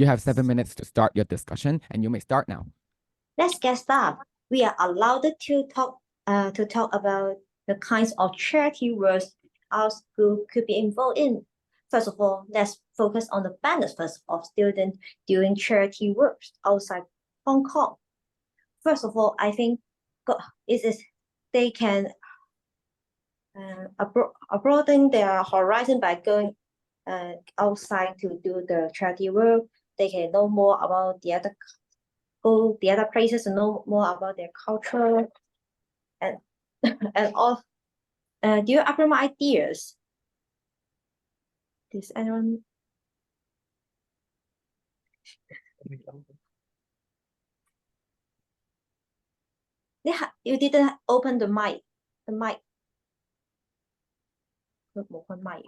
You have 7 minutes to start your discussion, and you may start now. Let's get started. We are allowed to talk about the kinds of charity work our school could be involved in. First of all, let's focus on the benefits of students doing charity work outside Hong Kong. First of all, I think they can broaden their horizon by going outside to do the charity work. They can know more about the other places and know more about their culture and all. Do you agree my ideas? Does anyone? You didn't open the mic. The mic. Open mic.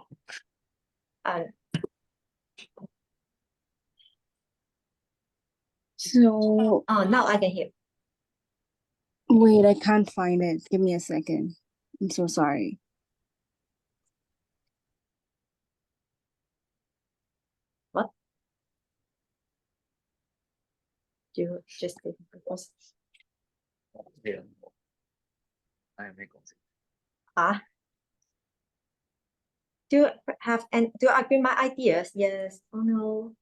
So now I can hear. Wait, I can't find it. Give me a second. I'm so sorry. What? Do you just do you agree my ideas? Yes or no?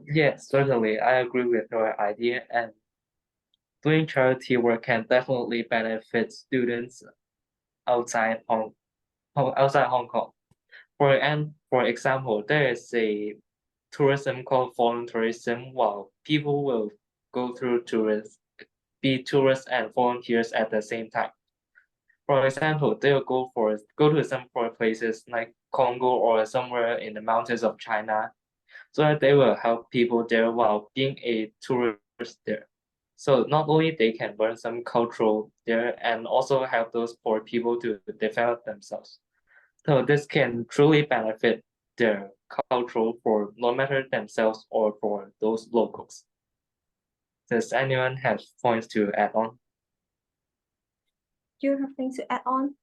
Yes, certainly. I agree with your idea, and doing charity work can definitely benefit students outside Hong Kong. For example, there is a tourism called volunteerism, while people will go through be tourists and volunteers at the same time. For example, they'll go to some places like Congo or somewhere in the mountains of China, so that they will help people there while being a tourist there. So not only they can learn some cultural there and also help those poor people to develop themselves. So this can truly benefit their culture for no matter themselves or for those locals. Does anyone have points to add on? Do you have things to add on?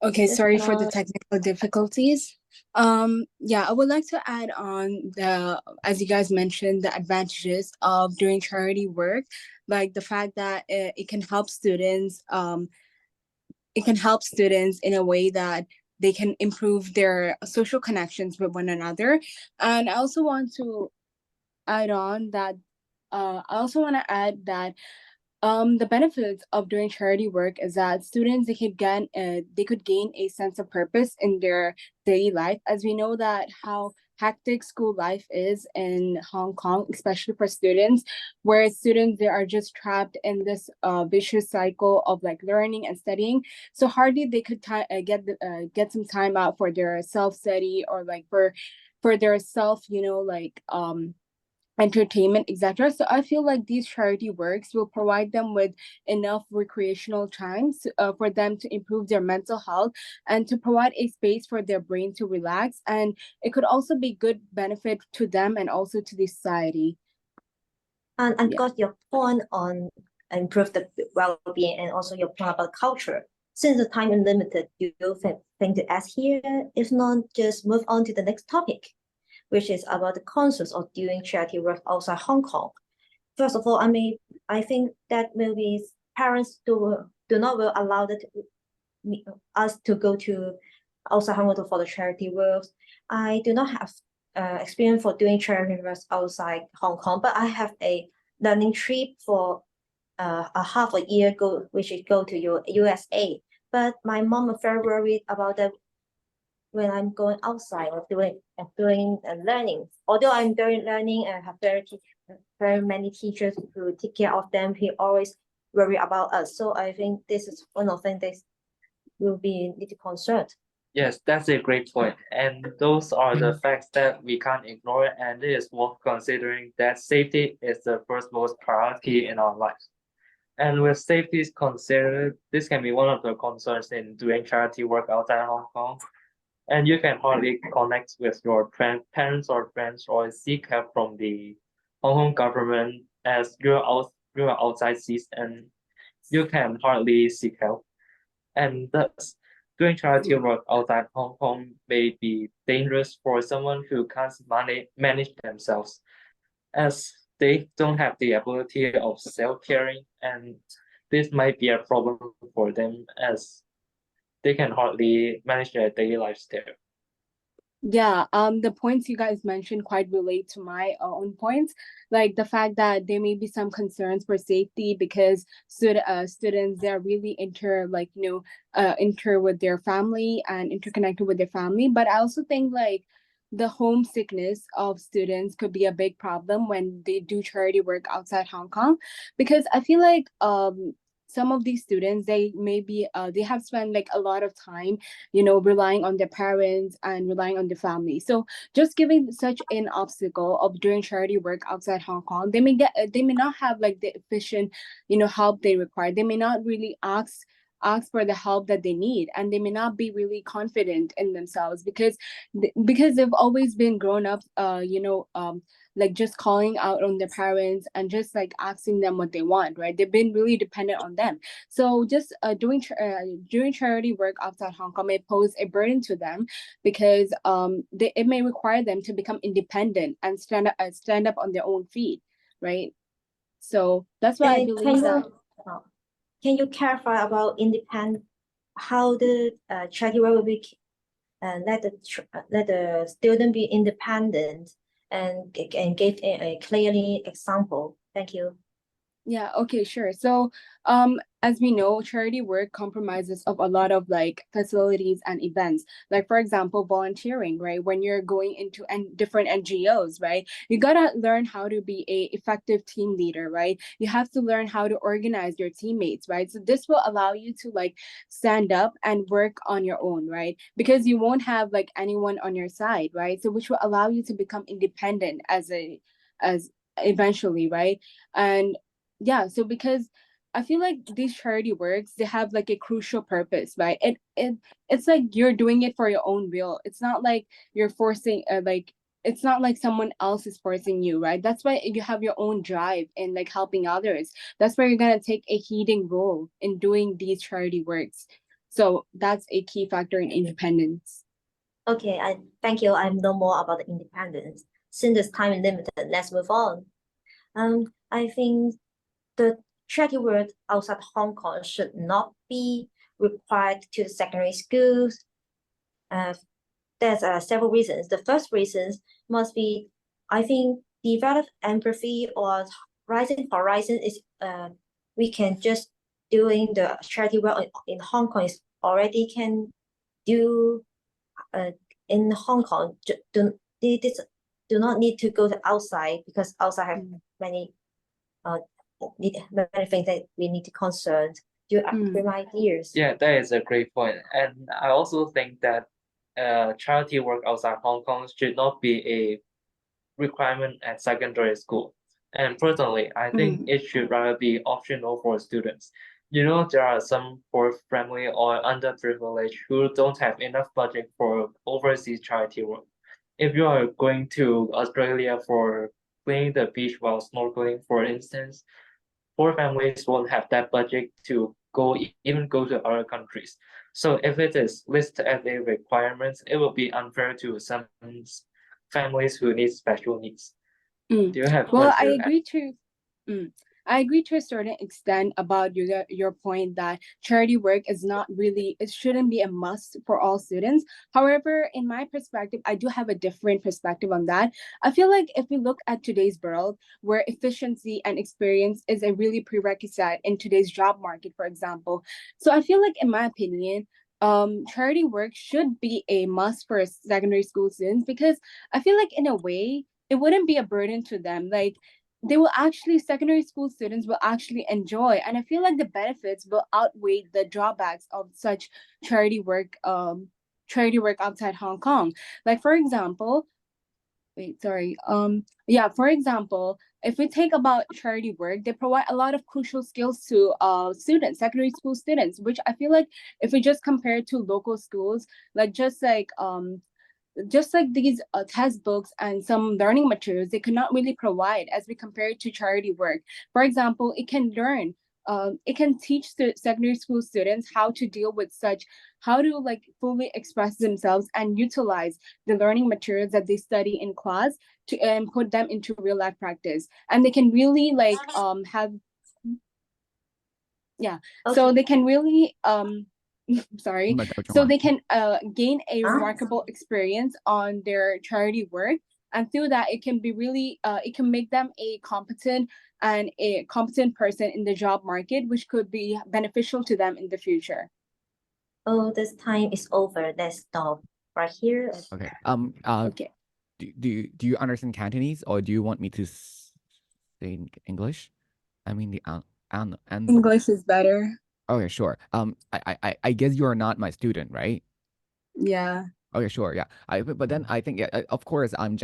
Okay, sorry for the technical difficulties. Yeah, I would like to add on as you guys mentioned, the advantages of doing charity work, like the fact that it can help students. It can help students in a way that they can improve their social connections with one another. And I also want to add that the benefits of doing charity work is that students they could gain a sense of purpose in their daily life, as we know that how hectic school life is in Hong Kong, especially for students, where students they are just trapped in this vicious cycle of like learning and studying. So hardly they could get some time out for their self-study or like for their self, entertainment, etc. So I feel like these charity works will provide them with enough recreational times for them to improve their mental health and to provide a space for their brain to relax. And it could also be good benefit to them and also to the society. And got your point on improve the well-being and also your point about culture. Since the time is limited, you think to ask here? If not, just move on to the next topic, which is about the concepts of doing charity work outside Hong Kong. First of all, I think that maybe parents do not will allow us to go to outside Hong Kong for the charity work. I do not have experience for doing charity work outside Hong Kong, but I have a learning trip for a half a year which is go to USA. But my mom is very worried about that when I'm going outside or doing learning. Although I'm doing learning and have very many teachers who take care of them, he always worry about us. So I think this is one of the things that will be little concerned. Yes, that's a great point. And those are the facts that we can't ignore, and it is worth considering that safety is the first most priority in our lives. And with safety considered, this can be one of the concerns in doing charity work outside Hong Kong. And you can hardly connect with your parents or friends or seek help from the Hong Kong government as you're outside seas and you can hardly seek help. And thus, Doing charity work outside Hong Kong may be dangerous for someone who can't manage themselves, as they don't have the ability of self-caring, and this might be a problem for them as they can hardly manage their daily lives there. Yeah, the points you guys mentioned quite relate to my own points, like the fact that there may be some concerns for safety because students, they're really inter with their family and interconnected with their family. But I also think like the homesickness of students could be a big problem when they do charity work outside Hong Kong, because I feel like some of these students, they have spent like a lot of time, relying on their parents and relying on their family. So just giving such an obstacle of doing charity work outside Hong Kong, they may not have like the efficient, help they require. They may not really ask for the help that they need, and they may not be really confident in themselves because they've always been grown up, like just calling out on their parents and just like asking them what they want, right? They've been really dependent on them. So just doing charity work outside Hong Kong may pose a burden to them because it may require them to become independent and stand up on their own feet, right? So that's why I believe that. Can you clarify about how the charity work will be let the student be independent and give a clearly example? Thank you. Yeah, okay, sure. So as we know, charity work compromises of a lot of like facilities and events. Like for example, volunteering, right? When you're going into different NGOs, right? You gotta learn how to be a effective team leader, right? You have to learn how to organize your teammates, right? So this will allow you to like stand up and work on your own, right? Because you won't have like anyone on your side, right? So which will allow you to become independent as eventually, right? And yeah, so because I feel like these charity works, they have like a crucial purpose, right? It's like you're doing it for your own will. It's not like you're forcing it's not like someone else is forcing you, right? That's why you have your own drive in like helping others. That's why you're gonna take a leading role in doing these charity works. So that's a key factor in independence. Okay, thank you. I know more about the independence. Since it's time limited, let's move on. I think the charity work outside Hong Kong should not be required to secondary schools. There's several reasons. The first reason must be, I think, develop empathy or rising horizon is we can just doing the charity work in Hong Kong is already can do in Hong Kong. Do not need to go to outside because outside have many things that we need to concern. Do you agree with my ideas? Yeah, that is a great point. And I also think that charity work outside Hong Kong should not be a requirement at secondary school. And personally, I think it should rather be optional for students. There are some poor family or underprivileged who don't have enough budget for overseas charity work. If you are going to Australia for cleaning the beach while snorkeling, for instance, poor families won't have that budget to even go to other countries. So if it is listed as a requirement, it will be unfair to some families who need special needs. Do you have Well, I agree to a certain extent about your point that charity work is not really, it shouldn't be a must for all students. However, in my perspective, I do have a different perspective on that. I feel like if we look at today's world where efficiency and experience is a really prerequisite in today's job market, for example. So I feel like, in my opinion, charity work should be a must for secondary school students because I feel like in a way, it wouldn't be a burden to them. Like secondary school students will actually enjoy, and I feel like the benefits will outweigh the drawbacks of such charity work outside Hong Kong. Like for example, for example, if we take about charity work, they provide a lot of crucial skills to secondary school students, which I feel like if we just compare it to local schools, like just like these textbooks and some learning materials, they cannot really provide as we compare it to charity work. For example, it can learn it can teach secondary school students how to deal with how to like fully express themselves and utilize the learning materials that they study in class to put them into real life practice. And they can really like have so they can really sorry so they can gain a remarkable experience on their charity work, and through that it can be really it can make them a competent person in the job market, which could be beneficial to them in the future. Oh, this time is over. Let's stop right here. Okay. Okay. Do you understand Cantonese, or do you want me to say in English? I mean the English is better. Okay, sure. I guess you are not my student, right? Yeah. Okay, sure. Yeah. But then I think, yeah, of course I'm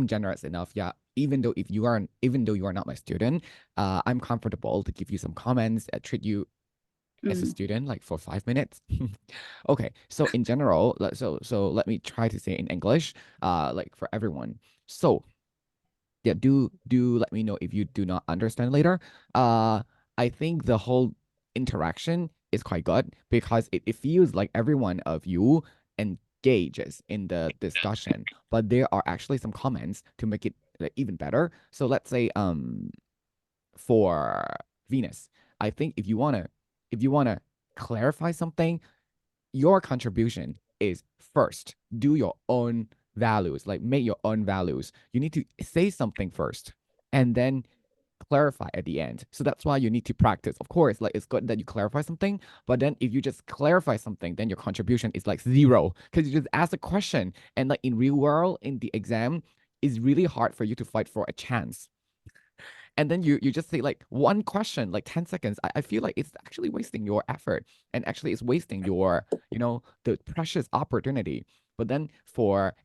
generous enough. Yeah. Even though you are not my student, I'm comfortable to give you some comments, treat you as a student like for 5 minutes. Okay. So in general, so let me try to say in English, like for everyone. So yeah, do let me know if you do not understand later. I think the whole interaction is quite good because it feels like every one of you engages in the discussion, but there are actually some comments to make it like, even better. So let's say for Venus, I think if you wanna clarify something, your contribution is first do your own values, like make your own values. You need to say something first and then clarify at the end. So that's why you need to practice. Of course, like it's good that you clarify something, but then if you just clarify something, then your contribution is like 0 because you just ask a question, and like in real world, in the exam, it's really hard for you to fight for a chance. And then you just say like one question, like 10 seconds. I feel like it's actually wasting your effort, and actually it's wasting your, the precious opportunity. But then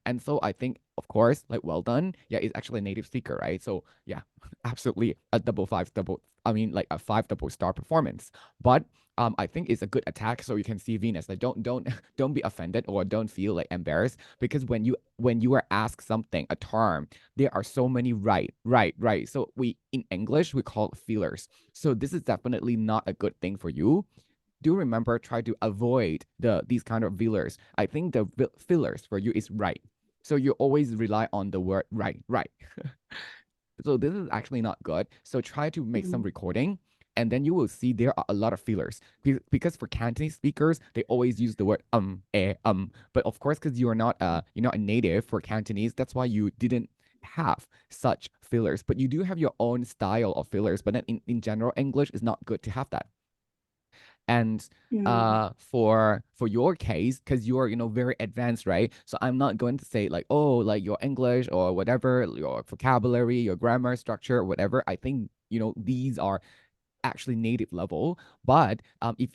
and so I think, of course, like well done. Yeah, it's actually a native speaker, right? So yeah, absolutely a like a 5 double star performance. But I think it's a good attack. So you can see Venus, like don't be offended or don't feel like embarrassed, because when you are asked something, a term, there are so many right. So in English we call it fillers. So this is definitely not a good thing for you. Do remember, try to avoid these kind of fillers. I think the fillers for you is right. So you always rely on the word right. So this is actually not good. So try to make some recording, and then you will see there are a lot of fillers. Because for Cantonese speakers, they always use the word But of course, because you are not a native for Cantonese, that's why you didn't have such fillers. But you do have your own style of fillers. But then in general, English is not good to have that. And for your case, because you're very advanced, right? So I'm not going to say like, oh, like your English or whatever, your vocabulary, your grammar structure, whatever. I think these are actually native level. But if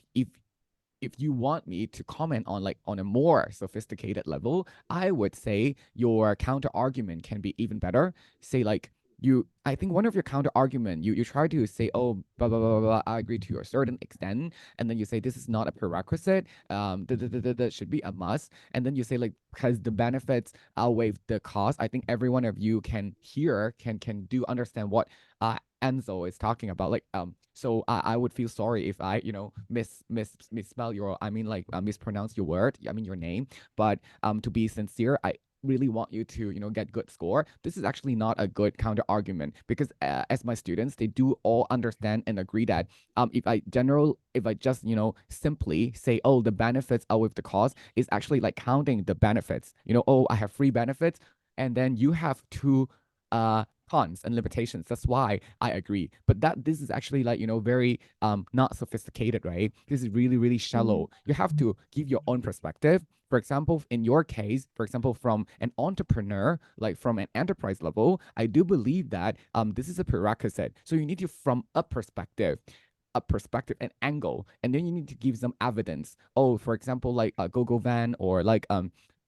you want me to comment on like on a more sophisticated level, I would say your counter argument can be even better. Say like, I think one of your counter argument, you try to say, oh, blah, blah, blah, blah, I agree to a certain extent. And then you say, this is not a prerequisite. That should be a must. And then you say like, because the benefits outweigh the cost. I think every one of you can do understand what Enzo is talking about. Like, so I would feel sorry if I, misspell your, mispronounce your word, your name. But to be sincere, I really want you to get good score. This is actually not a good counter argument, because as my students, they do all understand and agree that if I just simply say, oh, the benefits are with the cost, is actually like counting the benefits. Oh, I have 3 benefits, and then you have 2 cons and limitations. That's why I agree. But this is actually like very not sophisticated, right? This is really, really shallow. You have to give your own perspective. For example, in your case, from an entrepreneur, like from an enterprise level, I do believe that this is a prerequisite. So you need to, from a perspective, an angle, and then you need to give some evidence. Oh, for example, like a GoGo van, or like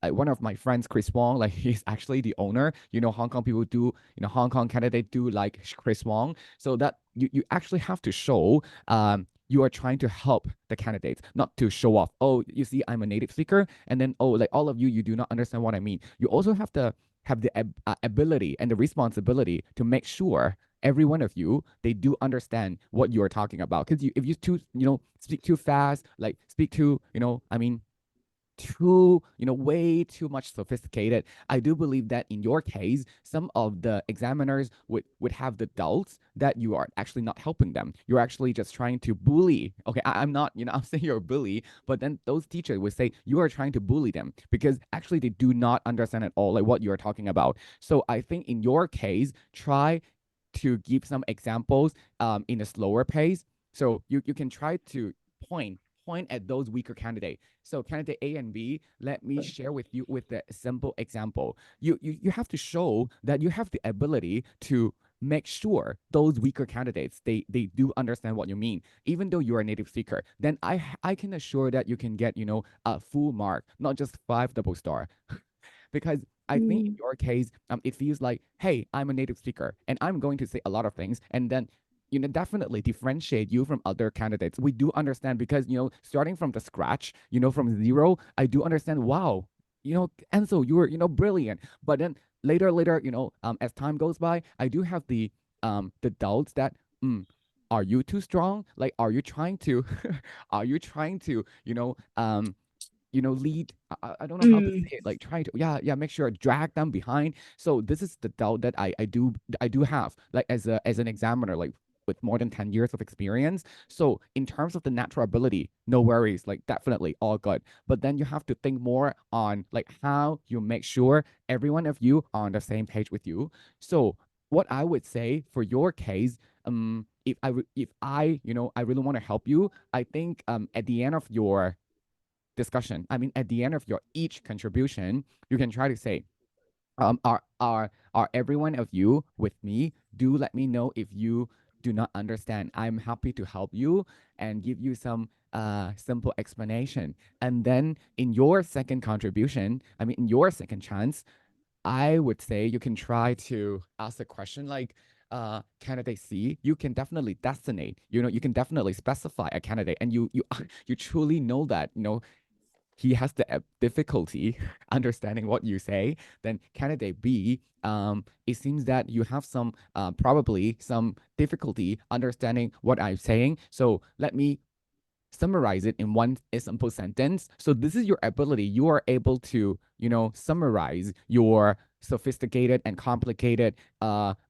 one of my friends, Chris Wong, like he's actually the owner. Hong Kong people do, Hong Kong candidates do like Chris Wong. So that you actually have to show you are trying to help the candidates, not to show off. Oh, you see, I'm a native speaker, and then oh, like all of you do not understand what I mean. You also have to have the ability and the responsibility to make sure every one of you, they do understand what you are talking about. Because if you too, speak too fast, like speak too, too, way too much sophisticated, I do believe that in your case, some of the examiners would have the doubts that you are actually not helping them. You're actually just trying to bully. Okay, I'm not, I'm saying you're a bully, but then those teachers would say you are trying to bully them because actually they do not understand at all like what you are talking about. So I think in your case, try to give some examples in a slower pace. So you can try to point at those weaker candidates. So candidate A and B, let me share with you with a simple example. You have to show that you have the ability to make sure those weaker candidates, they do understand what you mean. Even though you're a native speaker, then I can assure that you can get, a full mark, not just 5 double star. Because I think in your case, it feels like, hey, I'm a native speaker and I'm going to say a lot of things, and then definitely differentiate you from other candidates. We do understand because, starting from the scratch, from zero, I do understand, wow, Ansel, you were, brilliant. But then later, as time goes by, I do have the doubts that, are you too strong? Like, are you trying to, lead, I don't know how to say it, like try to, make sure drag them behind. So this is the doubt that I do have, like as an examiner, like with more than 10 years of experience. So in terms of the natural ability, no worries, like definitely all good. But then you have to think more on like how you make sure every one of you are on the same page with you. So what I would say for your case, if I I really want to help you, I think at the end of your discussion, I mean at the end of your each contribution, you can try to say, are every one of you with me? Do let me know if you do not understand. I'm happy to help you and give you some simple explanation. And then in your second contribution, I mean in your second chance, I would say you can try to ask a question like, candidate C, you can definitely designate, you can definitely specify a candidate, and you you truly know that, he has the difficulty understanding what you say. Then candidate B, it seems that you have some probably some difficulty understanding what I'm saying. So let me summarize it in one simple sentence. So this is your ability. You are able to, summarize your sophisticated and complicated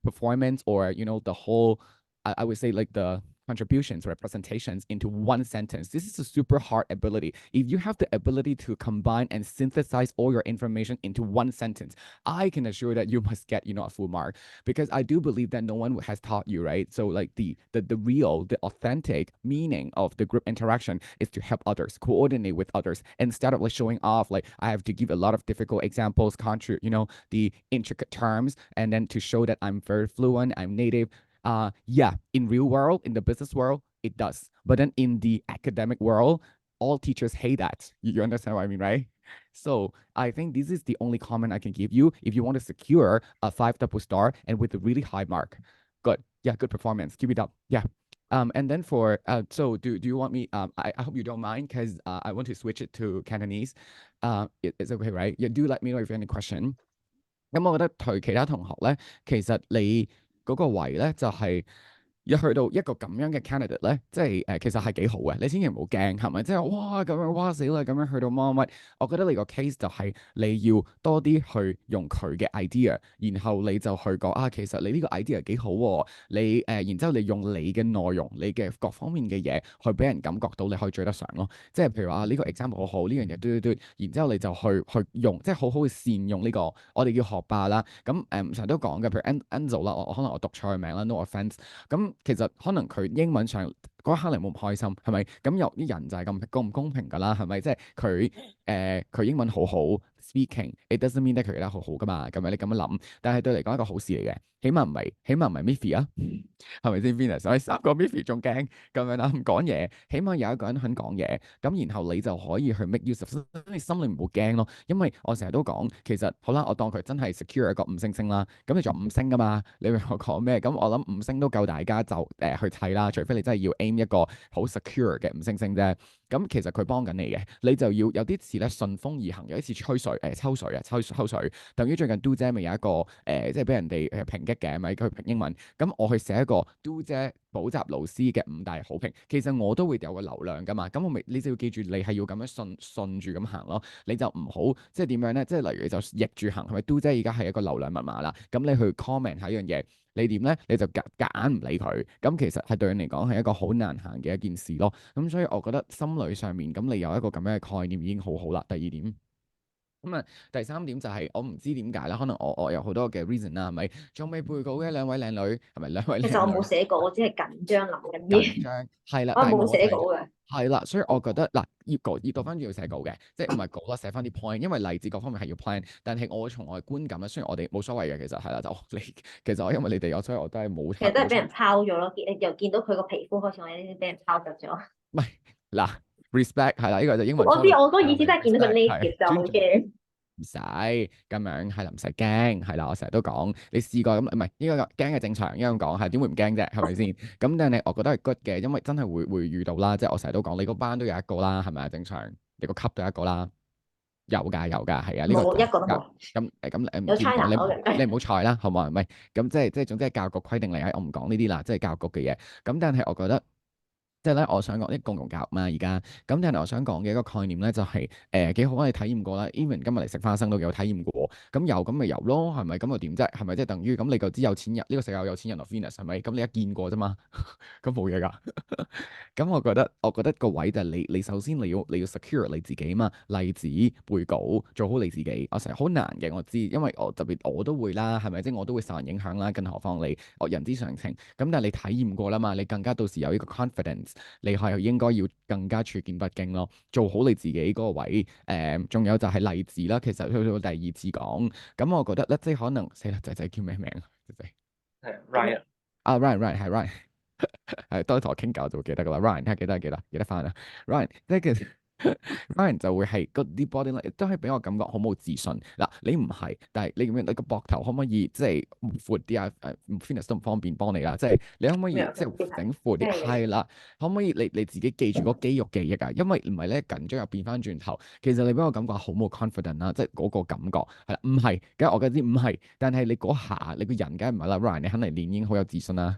performance, or, the whole, I would say like the contributions, representations into one sentence. This is a super hard ability. If you have the ability to combine and synthesize all your information into one sentence, I can assure that you must get, a full mark, because I do believe that no one has taught you, right? So like the real, the authentic meaning of the group interaction is to help others, coordinate with others, instead of like showing off, like I have to give a lot of difficult examples, the intricate terms, and then to show that I'm very fluent, I'm native. Yeah, in real world, in the business world, it does. But then in the academic world, all teachers hate that. You understand what I mean, right? So I think this is the only comment I can give you if you want to secure a 5 double star and with a really high mark. Good. Yeah, good performance. Keep it up. Yeah. And then for so do you want me I hope you don't mind, because I want to switch it to Cantonese. It's okay, right? Yeah, do let me know if you have any question. 咁我覺得對其他同學咧，其實你嗰個位咧就係、一去到一個咁樣嘅 candidate 咧，即係其實係幾好嘅，你千祈唔好驚，係咪？即係哇咁樣哇死啦，咁樣去到乜乜，我覺得你個 case 就係你要多啲去用佢嘅 idea，然後你就去講其實你呢個 idea 幾好喎，你然之後你用你嘅內容，你嘅各方面嘅嘢去俾人感覺到你可以追得上咯。即係譬如話呢個 example 好好，呢樣嘢嘟，然之後你就去用，即係好好去善用呢個我哋叫學霸啦。咁成日都講嘅，譬如 Angel 啦，可能我讀錯佢名啦，no offence。咁其實可能佢英文上嗰一刻你冇咁開心，係咪？咁有啲人就係咁唔公平㗎啦，係咪？即係佢英文好好 speaking，it doesn't mean that 佢其他好好㗎嘛，咁樣你咁樣諗，但係對嚟講一個好事嚟嘅，起碼唔係 Miffy 啊，係咪先 Venus？我哋3個 Miffy 仲驚咁樣啦，唔講嘢，起碼有一個人肯講嘢，咁然後你就可以去 make use of， 你心裏唔好驚咯，因為我成日都講，其實好啦，我當佢真係 secure 一個5星星啦，咁你仲有5星㗎嘛？你明我講咩？咁我諗5星都夠大家就去睇啦，除非你真係要 aim 一個好 secure 嘅5星星啫。咁其實佢幫緊你嘅，你就要有啲似咧順風而行，有啲似抽水，等於最近 Do 姐咪有一個即係俾人哋抨擊嘅，咪佢評英文，咁我去寫一個 Do 姐補習老師嘅5大好評，其實我都會有個流量噶嘛，咁我咪你就要記住，你係要咁樣順住咁行咯，你就唔好即係點樣咧，即係例如你就逆住行，係咪 Do 姐而家係一個流量密碼啦，咁你去 comment 下一樣嘢。你點咧？你就夾硬唔理佢，咁其實係對你嚟講係一個好難行嘅一件事咯。咁所以我覺得心理上面咁你有一個咁樣嘅概念已經好好啦。第二點，咁啊第三點就係我唔知點解啦，可能我有好多嘅 reason 啦，係咪？仲未背稿嘅兩位靚女係咪兩位靚女？其實我冇寫過，我只係緊張諗緊緊嘢，張係啦，我但係冇寫稿嘅。係啦，所以我覺得嗱，要讀翻要寫稿嘅，即係唔係稿啦，寫翻啲 point，因為例子各方面係要 plan。但係我從我嘅觀感咧，雖然我哋冇所謂嘅，其實係啦，就你其實我因為你哋有，所以我都係冇。其實都係俾人拋咗咯，又見到佢個皮膚好似我有啲俾人拋咗咗。唔係嗱 respect 係啦，呢個就英文。我知我嗰意思真係見到佢 native 就好驚。唔使咁樣係啦，唔使驚係啦。我成日都講，你試過咁唔係應該驚係正常，應該咁講係點會唔驚啫？係咪先？咁但係我覺得係 good 嘅，因為真係會遇到啦。即係我成日都講，你個班都有一個啦，係咪啊？正常你個級都有一個啦，有㗎係啊。呢個冇一個都冇。咁有 China 你唔好菜啦，好唔好？唔係咁即係總之係教育局規定嚟，我唔講呢啲啦，即係教育局嘅嘢。咁但係我覺得。即係咧，我想講啲共融教育嘛，而家咁，但係我想講嘅一個概念咧，就係幾好，你體驗過啦。Even 今日嚟食花生都幾好體驗過，咁有咁咪有咯，係咪？咁又點啫？係咪即係等於咁？你就知有錢人呢個世界有錢人 of Venus 係咪？咁你一見過啫嘛，咁冇嘢㗎。咁我覺得個位就係你首先你要 secure 你自己嘛，例子背稿做好你自己。我成日好難嘅，我知，因為特別我都會啦，係咪？即係我都會受人影響啦，更何況你人之常情。咁但係你體驗過啦嘛，你更加到時有呢個 confidence。你係應該要更加處見不驚咯，做好你自己嗰個位。仲有就係例子啦。其實去到第二次講，咁我覺得咧，即係可能死啦，仔叫咩名啊？仔係 Ryan 啊，Ryan 係 Ryan，係多啲同我傾偈就會記得噶啦。Ryan 睇下記得翻啦。Ryan 即係其實。Ryan 就會係嗰啲 body language 都係俾我感覺好冇自信嗱，你唔係，但係你咁樣你個膊頭可唔可以即係闊啲啊？Fitness 都唔方便幫你啦，即係你可唔可以即係整闊啲？係啦，可唔可以你自己記住嗰肌肉記憶啊？因為唔係咧緊張又變翻轉頭，其實你俾我感覺好冇 confident 啦，即係嗰個感覺係啦，唔係，梗係我嘅知唔係，但係你嗰下你個人梗係唔係啦，Ryan 你肯定練已經好有自信啦，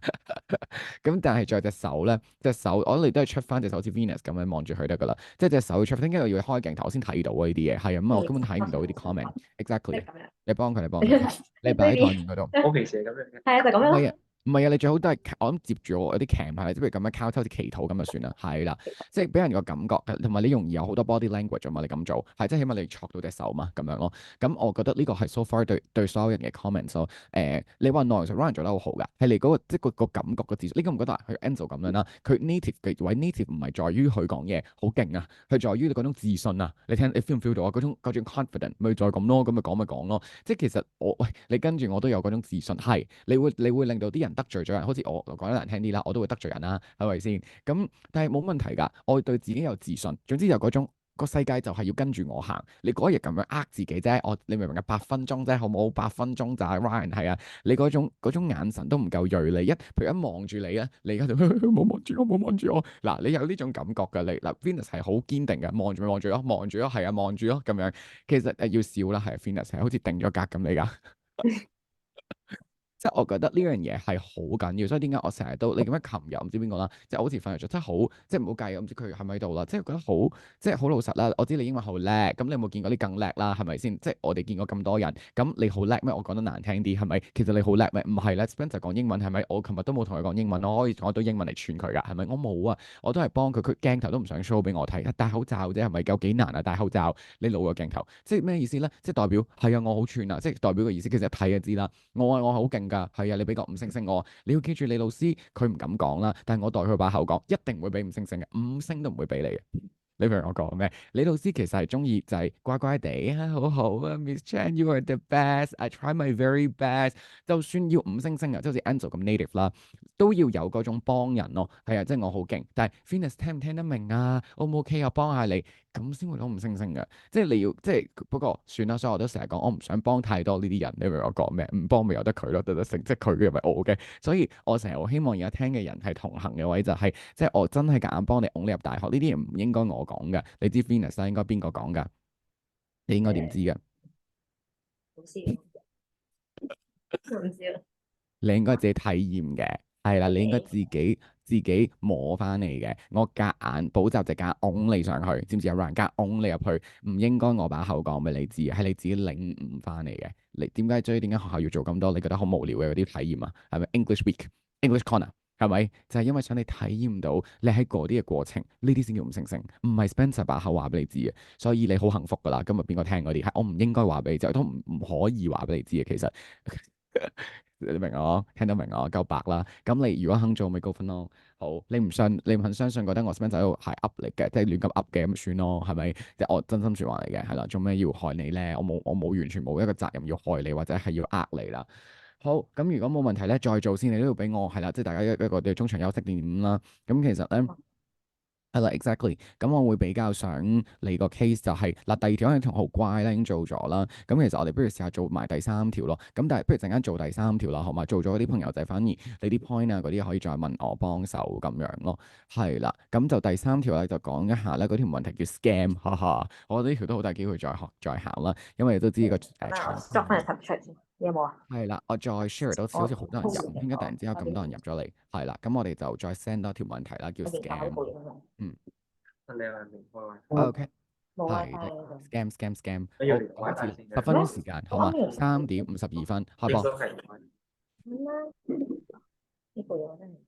咁但係再隻手咧，隻手我哋都係出翻隻手似 Venus 咁樣望住佢得噶啦，即係隻手出，應該要開鏡頭我先睇到啊呢啲嘢，係啊，咁我根本睇唔到呢啲 comment。Exactly，你幫佢，你擺喺台面嗰度。我平時係咁樣嘅。係啊，就咁樣。唔係啊，你最好都係我諗接住我有啲 cam 係，即係咁樣交抽啲祈禱咁就算啦，係啦，即係俾人個感覺，同埋你容易有好多 body language 啊嘛，你咁做係即係起碼你戳到隻手嘛，咁樣咯。咁我覺得呢個係 so far 對所有人嘅 comments 咯。你話內容上 Ryan 做得好好㗎，係你嗰個即係個感覺個自信，你覺唔覺得佢 Enzo 咁樣啦？佢 native 嘅位 native 唔係在於佢講嘢好勁啊，佢在於你嗰種自信啊。你聽你 feel 唔 feel 到啊？嗰種 confident 咪再咁咯，咁咪講咯。即係其實你跟住我都有嗰種自信，係你會令到啲人得罪咗人，好似我講得難聽啲啦，我都會得罪人啦，係咪先？咁但係冇問題㗎，我對自己有自信。總之有嗰種個世界就係要跟住我行。你嗰日咁樣呃自己啫，你明唔明啊？8分鐘啫，好冇？8分鐘咋 Ryan 係啊？你嗰種眼神都唔夠鋭利，譬如一望住你啊，你而家就冇望住我。嗱，你有呢種感覺㗎，你嗱 Venus 係好堅定嘅，望住咯，係啊，望住咯咁樣。其實要笑啦，係 Venus 係好似定咗格咁嚟㗎。即係我覺得呢樣嘢係好緊要，所以點解我成日都你咁樣琴日唔知邊個啦，即係好似瞓着咗，真係好即係唔好介意，我唔知佢係咪喺度啦，即係覺得好即係好老實啦。我知你英文好叻，咁你有冇見過啲更叻啦？係咪先？即係我哋見過咁多人，咁你好叻咩？我講得難聽啲係咪？其實你好叻咩？唔係咧，Spencer 講英文係咪？我琴日都冇同佢講英文，我可以講到英文嚟串佢㗎，係咪？我冇啊，我都係幫佢，佢鏡頭都唔想 show 俾我睇，戴口罩啫，係咪？有幾難啊？戴口罩你露個鏡頭，即係咩意思咧？即係代表係啊，我好串啊，即係代表個意思。其實睇就知啦，我好勁㗎，係啊，你俾個5星星我，你要記住你老師佢唔敢講啦，但係我代佢把口講，一定會俾5星星嘅，5星都唔會俾你嘅。你明我講咩？你老師其實係中意就係乖乖地啊，好好啊，Miss Chan you are the best，I try my very best。就算要5星星啊，即係好似 Angel 咁 native 啦，都要有嗰種幫人咯。係啊，即係我好勁，但係 Venus 聽唔聽得明啊？O 唔 OK 啊？幫下你咁先會攞五星星嘅。即係你要即係不過算啦，所以我都成日講，我唔想幫太多呢啲人，你明我講咩？唔幫咪由得佢咯，得成績佢嘅咪我嘅。所以我成日好希望而家聽嘅人係同行嘅位就係、即係我真係夾硬幫你拱你入大學，呢啲嘢唔應該我講嘅。你知 Venus 應該邊個講㗎？你應該點知㗎？老師，唔知啦。你應該自己體驗嘅，係啦，你應該自己摸翻嚟嘅。我夾硬補習就夾硬拱你上去，知唔知有人夾硬拱你入去？唔應該我把口講俾你知，係你自己領悟翻嚟嘅。你點解點解學校要做咁多？你覺得好無聊嘅嗰啲體驗啊？係咪 English Week、English Corner？係咪就係因為想你體驗到你喺嗰啲嘅過程，呢啲先叫五星星，唔係 Spencer 把口話俾你知嘅。所以你好幸福噶啦。今日邊個聽嗰啲係我唔應該話俾你知，都唔可以話俾你知嘅。其實你明我聽得明我夠白啦。咁你如果肯做咪高分咯。好，你唔肯相信，覺得我 Spencer 喺度係 up 嚟嘅，即係亂咁 up 嘅咁算咯，係咪？即係我真心説話嚟嘅，係啦。做咩要害你咧？我冇完全冇一個責任要害你或者係要呃你啦。好，咁如果冇問題咧，再做先，你都要俾我係啦，即係大家一個嘅中場休息點啦。咁其實咧。係啦，exactly。咁我會比較想你個 case 就係、嗱，第二條可能同學好乖啦，已經做咗啦。咁其實我哋不如試下做埋第三條咯。咁但係不如陣間做第三條啦，好嘛？做咗嗰啲朋友仔，反而你啲 point 啊嗰啲可以再問我幫手咁樣咯。係啦，咁就第三條咧就講一下咧，嗰條問題叫 scam，哈哈。我覺得呢條都好大機會再考啦，因為你都知個我作翻嚟睇出嚟先，有冇啊？係啦，我再 share 到好似好多人入，點解突然之間咁多人入咗嚟？係啦，咁我哋就再 send 多條問題啦，叫 scam。你話明開 OK，冇啊，係 scam。不如好，我開始10分鐘時間，好嘛？3:52，開播。呢個嘢真係。